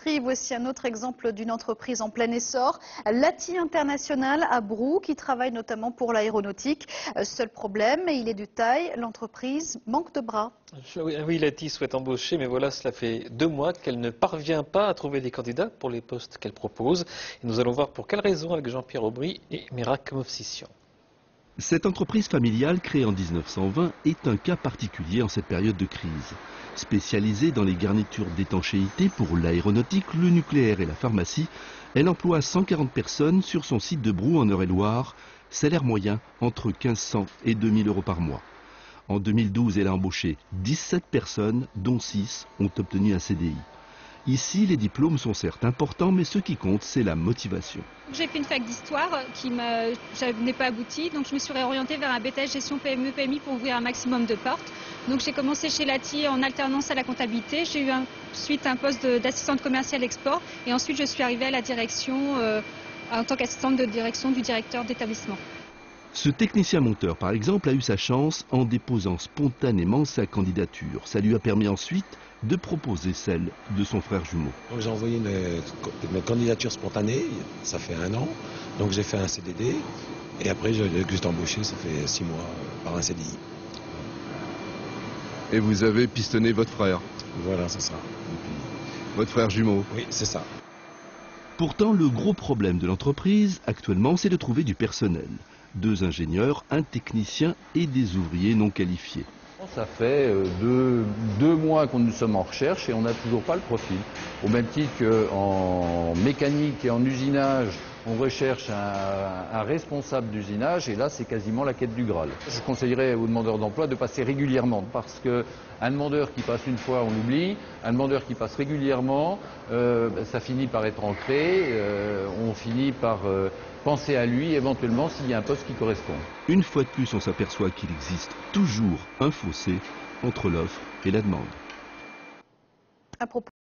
industrie. Voici un autre exemple d'une entreprise en plein essor, Lati International à Brou, qui travaille notamment pour l'aéronautique. Seul problème, il est de taille, l'entreprise manque de bras. Oui, Lati souhaite embaucher, mais voilà, cela fait 2 mois qu'elle ne parvient pas à trouver des candidats pour les postes qu'elle propose. Et nous allons voir pour quelles raisons avec Jean-Pierre Aubry et Merak Movsisyan. Cette entreprise familiale créée en 1920 est un cas particulier en cette période de crise. Spécialisée dans les garnitures d'étanchéité pour l'aéronautique, le nucléaire et la pharmacie, elle emploie 140 personnes sur son site de Brou en Eure-et-Loir, salaire moyen entre 1500 et 2000 euros par mois. En 2012, elle a embauché 17 personnes, dont 6 ont obtenu un CDI. Ici, les diplômes sont certes importants, mais ce qui compte, c'est la motivation. J'ai fait une fac d'histoire qui n'est pas aboutie, donc je me suis réorientée vers un BTS gestion PME-PMI pour ouvrir un maximum de portes. Donc j'ai commencé chez Lati en alternance à la comptabilité, j'ai eu ensuite un poste d'assistante commerciale export et ensuite je suis arrivée à la direction en tant qu'assistante de direction du directeur d'établissement. Ce technicien monteur, par exemple, a eu sa chance en déposant spontanément sa candidature. Ça lui a permis ensuite de proposer celle de son frère jumeau. J'ai envoyé une candidature spontanée, ça fait 1 an. Donc j'ai fait un CDD et après j'ai été embauché, ça fait 6 mois par un CDI. Et vous avez pistonné votre frère? Voilà, c'est ça. Votre frère jumeau? Oui, c'est ça. Pourtant, le gros problème de l'entreprise, actuellement, c'est de trouver du personnel. 2 ingénieurs, un technicien et des ouvriers non qualifiés. Ça fait 2 mois que nous sommes en recherche et on n'a toujours pas le profil. Au même titre qu'en mécanique et en usinage, on recherche un responsable d'usinage et là c'est quasiment la quête du Graal. Je conseillerais aux demandeurs d'emploi de passer régulièrement parce qu'un demandeur qui passe une fois on l'oublie, un demandeur qui passe régulièrement ça finit par être ancré, on finit par penser à lui éventuellement s'il y a un poste qui correspond. Une fois de plus on s'aperçoit qu'il existe toujours un fossé entre l'offre et la demande. À propos